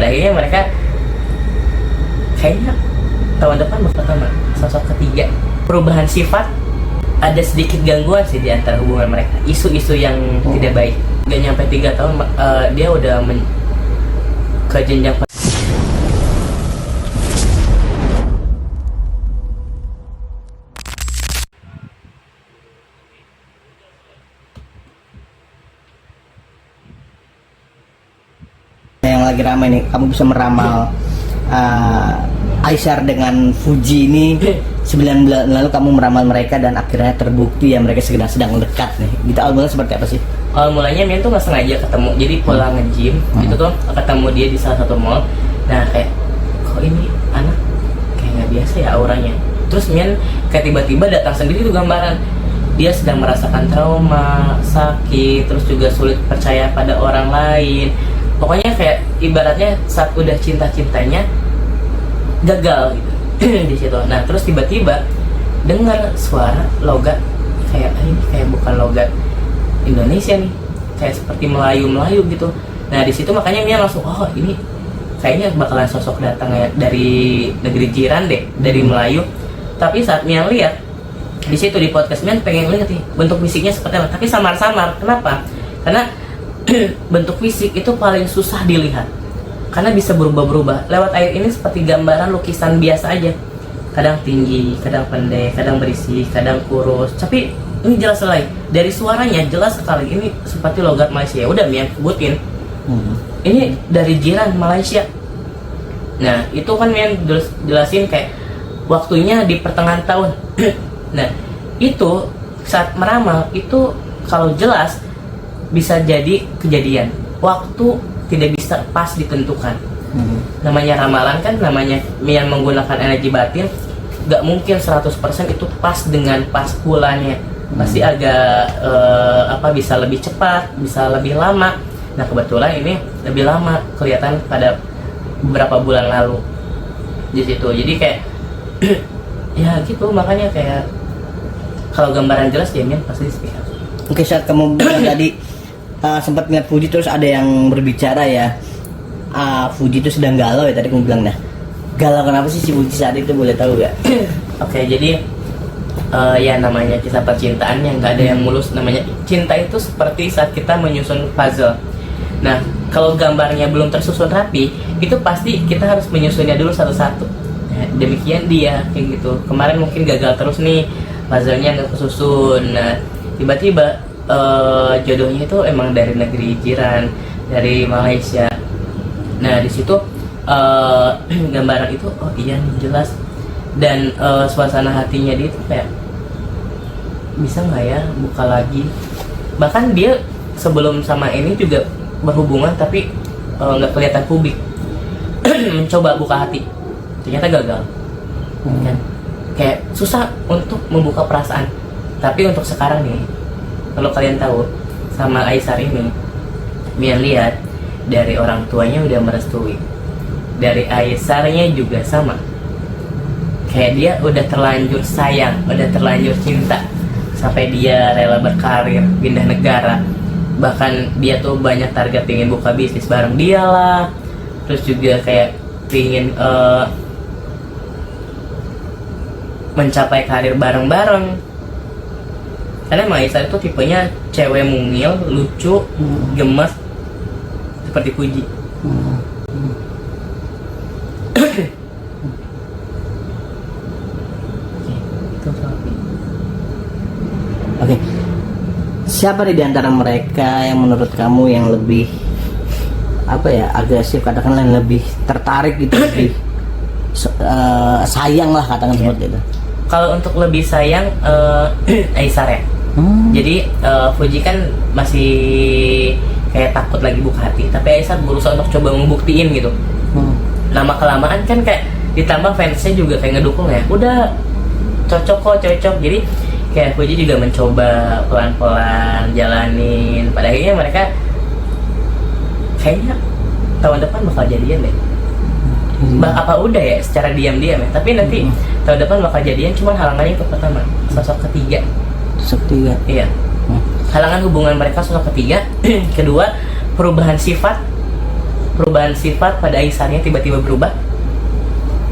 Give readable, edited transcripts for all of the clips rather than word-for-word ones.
akhirnya mereka kayaknya tahun depan bakal sama sosok ketiga. Perubahan sifat, ada sedikit gangguan sih di antara hubungan mereka, isu-isu yang tidak baik. Gak nyampe 3 tahun dia udah ke jenjang. Yang lagi ramai nih, kamu bisa meramal Aisyar dengan Fuji ini 9 bulan lalu kamu meramal mereka dan akhirnya terbukti ya mereka sedang dekat nih. Gitu awal mulanya seperti apa sih? Awal mulanya Mian tuh nggak sengaja ketemu, jadi pulang nge-gym itu tuh ketemu dia di salah satu mall. Nah kayak kok ini anak kayak nggak biasa ya auranya. Terus Mian kayak tiba-tiba datang sendiri tuh gambaran dia sedang merasakan trauma, sakit, terus juga sulit percaya pada orang lain. Pokoknya kayak ibaratnya saat udah cinta-cintanya gagal gitu di situ. Nah terus tiba-tiba dengar suara logat kayak ini kayak bukan logat Indonesia nih, kayak seperti Melayu gitu. Nah di situ makanya Mia langsung oh ini kayaknya bakalan sosok datang ya dari negeri jiran deh, dari Melayu. Tapi saat Mia lihat di situ di podcast Mia pengen lihat nih bentuk fisiknya seperti apa, tapi samar-samar. Kenapa? Karena bentuk fisik itu paling susah dilihat karena bisa berubah-berubah. Lewat air ini seperti gambaran lukisan biasa aja, kadang tinggi, kadang pendek, kadang berisi, kadang kurus. Tapi ini jelas sekali dari suaranya, jelas sekali ini seperti logat Malaysia. Udah Mian sebutin ini dari jiran Malaysia. Nah itu kan Mian jelasin kayak waktunya di pertengahan tahun. Nah itu saat meramal itu kalau jelas bisa jadi kejadian, waktu tidak bisa pas ditentukan. Namanya ramalan kan, namanya Mian menggunakan energi batin, gak mungkin 100% itu pas dengan pas bulannya. Pasti agak bisa lebih cepat, bisa lebih lama. Nah kebetulan ini lebih lama kelihatan pada beberapa bulan lalu di situ. Jadi kayak ya gitu, makanya kayak kalau gambaran jelas ya Mian pasti sepihak. Oke, saat kamu bilang tadi sempat ngeliat Fuji terus ada yang berbicara ya, Fuji itu sedang galau ya tadi kamu bilang. Nah galau kenapa sih si Fuji saat itu, boleh tahu gak? Oke, jadi ya namanya kisah percintaan yang gak ada yang mulus. Namanya cinta itu seperti saat kita menyusun puzzle. Nah kalau gambarnya belum tersusun rapi, itu pasti kita harus menyusunnya dulu satu-satu. Nah, demikian dia kayak gitu. Kemarin mungkin gagal terus nih, puzzle-nya gak kesusun. Nah tiba-tiba jodohnya itu emang dari negeri jiran, dari Malaysia. Nah di situ gambaran itu oh iya nih jelas. Dan suasana hatinya dia itu kayak bisa nggak ya buka lagi. Bahkan dia sebelum sama ini juga berhubungan tapi nggak kelihatan publik. Mencoba buka hati, ternyata gagal. Kan? Kayak susah untuk membuka perasaan. Tapi untuk sekarang nih, kalau kalian tahu sama Aisyar ini, Mian lihat dari orang tuanya udah merestui, dari Aisyarnya juga sama. Kayak dia udah terlanjur sayang, udah terlanjur cinta, sampai dia rela berkarir, pindah negara. Bahkan dia tuh banyak target pengen buka bisnis bareng dia lah. Terus juga kayak pengen mencapai karir bareng-bareng. Karena Maisa itu tipenya cewek mungil, lucu, gemes, seperti Fuji. Oke. Siapa di antara mereka yang menurut kamu yang lebih agresif, katakanlah yang lebih tertarik gitu, lebih sayang lah katakan seperti itu? Kalau untuk lebih sayang Aisyar ya. Jadi Fuji kan masih kayak takut lagi buka hati, tapi Aisyar berusaha untuk coba membuktiin gitu. Lama kelamaan kan kayak ditambah fansnya juga kayak ngedukung ya, udah cocok. Jadi kayak Fuji juga mencoba pelan-pelan jalanin. Pada akhirnya mereka kayaknya tahun depan bakal jadian deh. Apa udah ya secara diam-diam ya, tapi nanti tahun depan bakal jadian. Cuman halangannya itu pertama sosok ketiga. Iya. Halangan hubungan mereka sosok ketiga. Kedua, perubahan sifat perubahan sifat pada Aisarnya tiba-tiba berubah.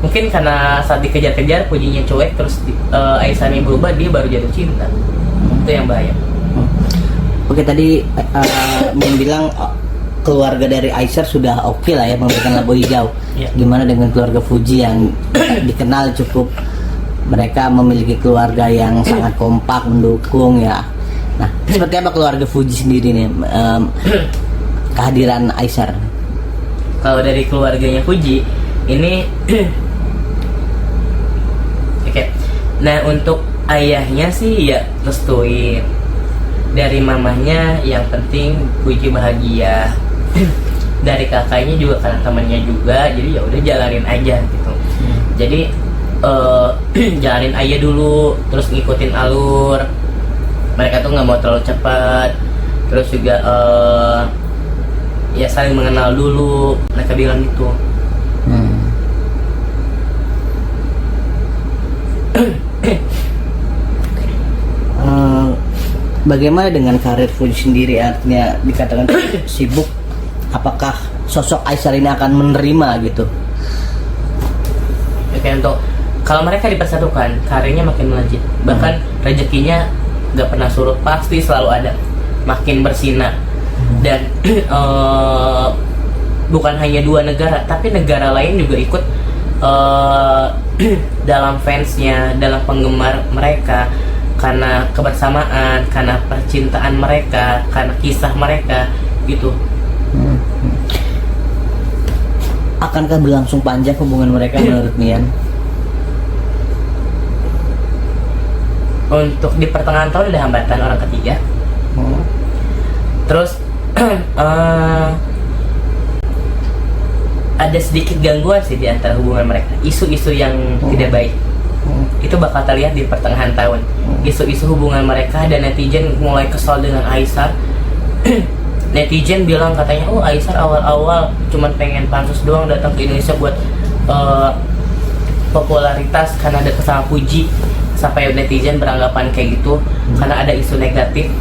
Mungkin karena saat dikejar-kejar Fujinya cuek, terus Aisarnya berubah, dia baru jatuh cinta. Itu yang bahaya. Oke, tadi Mian bilang keluarga dari Aisar sudah oke lah ya, memberikan lampu hijau. Iya. Gimana dengan keluarga Fuji yang dikenal cukup, mereka memiliki keluarga yang sangat kompak, mendukung ya. Nah, seperti apa keluarga Fuji sendiri nih kehadiran Aisar? Kalau dari keluarganya Fuji ini oke. Nah, untuk ayahnya sih ya restuin. Dari mamanya yang penting Fuji bahagia. Dari kakaknya juga karena temannya juga, jadi ya udah jalanin aja gitu. Jadi jalanin aja dulu, terus ngikutin alur. Mereka tuh nggak mau terlalu cepat. Terus juga ya saling mengenal dulu. Mereka bilang gitu. Bagaimana dengan karir Fuji sendiri, artinya dikatakan sibuk, apakah sosok Aisar ini akan menerima gitu? Oke, untuk kalau mereka dipersatukan, karirnya makin melejit, bahkan rezekinya nggak pernah surut, pasti selalu ada, makin bersinar. Dan bukan hanya dua negara, tapi negara lain juga ikut dalam fansnya, dalam penggemar mereka, karena kebersamaan, karena percintaan mereka, karena kisah mereka gitu. Akankah berlangsung panjang hubungan mereka menurut Mian? Untuk di pertengahan tahun ada hambatan orang ketiga. Terus ada sedikit gangguan sih di antara hubungan mereka, isu-isu yang tidak baik. Itu bakal terlihat di pertengahan tahun. Isu-isu hubungan mereka, dan netizen mulai kesal dengan Aisar. Netizen bilang katanya, oh Aisar awal-awal cuman pengen pansus doang datang ke Indonesia buat popularitas karena ada sama Fuji. Sampai netizen beranggapan kayak gitu karena ada isu negatif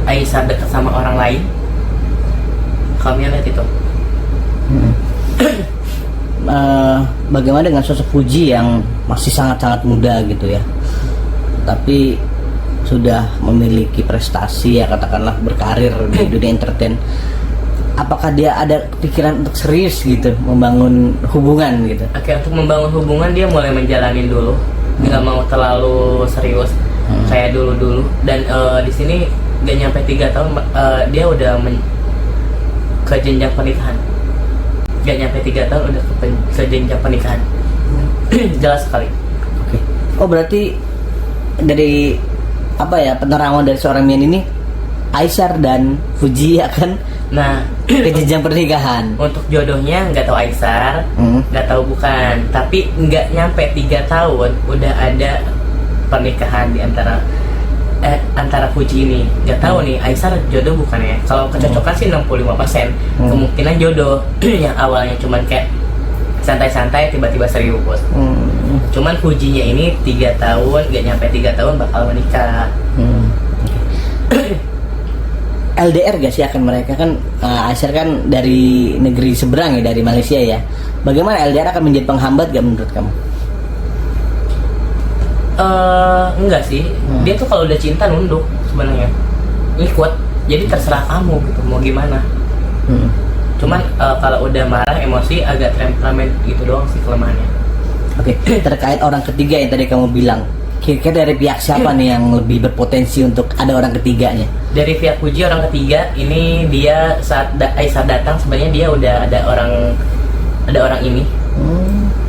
Aisar dekat sama orang lain. Kami lihat itu. Bagaimana dengan sosok Fuji yang masih sangat-sangat muda gitu ya, tapi sudah memiliki prestasi ya, katakanlah berkarir di dunia entertain? Apakah dia ada pikiran untuk serius gitu membangun hubungan gitu? Oke, untuk membangun hubungan dia mulai menjalani dulu, nggak mau terlalu serius kayak dulu. Dan di sini nggak nyampe 3 tahun dia udah ke jenjang pernikahan. Gak nyampe 3 tahun udah ke jenjang pernikahan. Jelas sekali. Oke. Oh, berarti dari apa ya, penerangan dari seorang Mian ini, Aisar dan Fuji akan ke jenjang pernikahan. Untuk jodohnya nggak tahu Aisar, nggak tahu bukan, tapi nggak nyampe 3 tahun udah ada pernikahan di antara Fuji ini. Nggak tahu nih Aisar jodoh bukan ya. Kalau kecocokan sih 65%, kemungkinan jodoh. Yang awalnya cuman kayak santai-santai tiba-tiba serius. Cuman Fujinya ini 3 tahun, nggak nyampe 3 tahun bakal menikah. LDR gak sih akan mereka, kan Aisar kan dari negeri seberang ya, dari Malaysia ya. Bagaimana LDR akan menjadi penghambat gak menurut kamu? Enggak sih, dia tuh kalau udah cinta nunduk sebenarnya, ikut. Jadi terserah kamu gitu mau gimana. Cuman kalau udah marah, emosi, agak temperamen gitu doang sih kelemahannya. Oke, terkait orang ketiga yang tadi kamu bilang, kira-kira dari pihak siapa nih yang lebih berpotensi untuk ada orang ketiganya? Dari pihak Fuji orang ketiga ini, dia saat Aisar datang sebenarnya dia udah ada orang ini,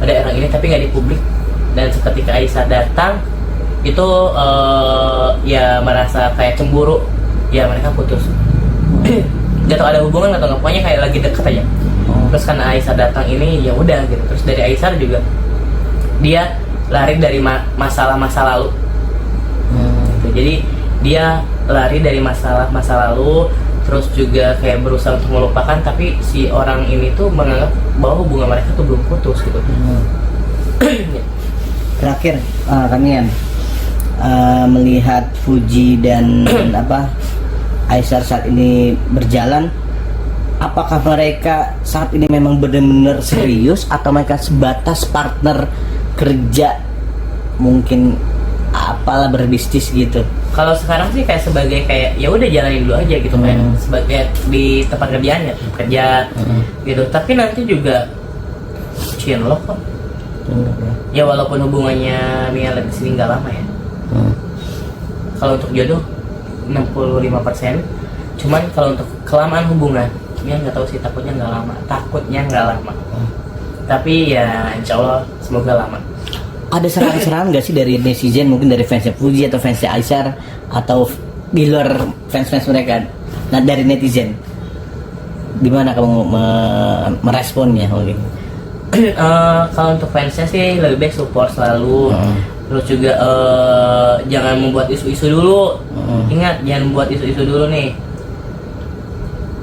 ada orang ini tapi nggak di publik. Dan seketika Aisar datang itu ya merasa kayak cemburu, ya mereka putus. Gak tau ada hubungan atau nggak, pokoknya kayak lagi deket aja. Terus karena Aisar datang ini ya udah gitu. Terus dari Aisar juga dia lari dari masalah-masa lalu. Gitu. Jadi dia lari dari masalah-masa lalu, terus juga kayak berusaha untuk melupakan, tapi si orang ini tuh menganggap bahwa hubungan mereka tuh belum putus gitu. Terakhir kalian melihat Fuji dan Aisar saat ini berjalan, apakah mereka saat ini memang benar-benar serius atau mereka sebatas partner kerja, mungkin apalah berbisnis gitu? Kalau sekarang sih kayak sebagai kayak ya udah jalanin dulu aja gitu kayak sebagai di tempat kerjaannya kerja gitu. Tapi nanti juga cinlok kok. Ya walaupun hubungannya Mia di sini nggak lama ya. Kalau untuk jodoh 65%. Cuman kalau untuk kelamaan hubungan Mia nggak tahu sih, takutnya nggak lama. Tapi ya insya Allah semoga lama. Ada serangan-serangan nggak sih dari netizen, mungkin dari fansnya Fuji atau fansnya Aisyar atau di luar fans-fans mereka? Nah dari netizen, gimana kamu meresponnya mungkin? Kalau untuk fansnya sih lebih baik support selalu. Terus juga jangan membuat isu-isu dulu. Ingat, jangan membuat isu-isu dulu nih.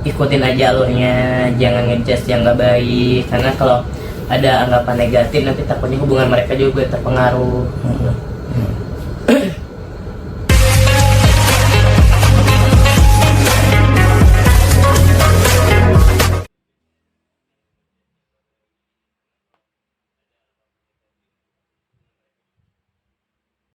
Ikutin aja alurnya, jangan ngejudge yang nggak baik. Karena kalau ada anggapan negatif nanti takutnya hubungan mereka juga terpengaruh.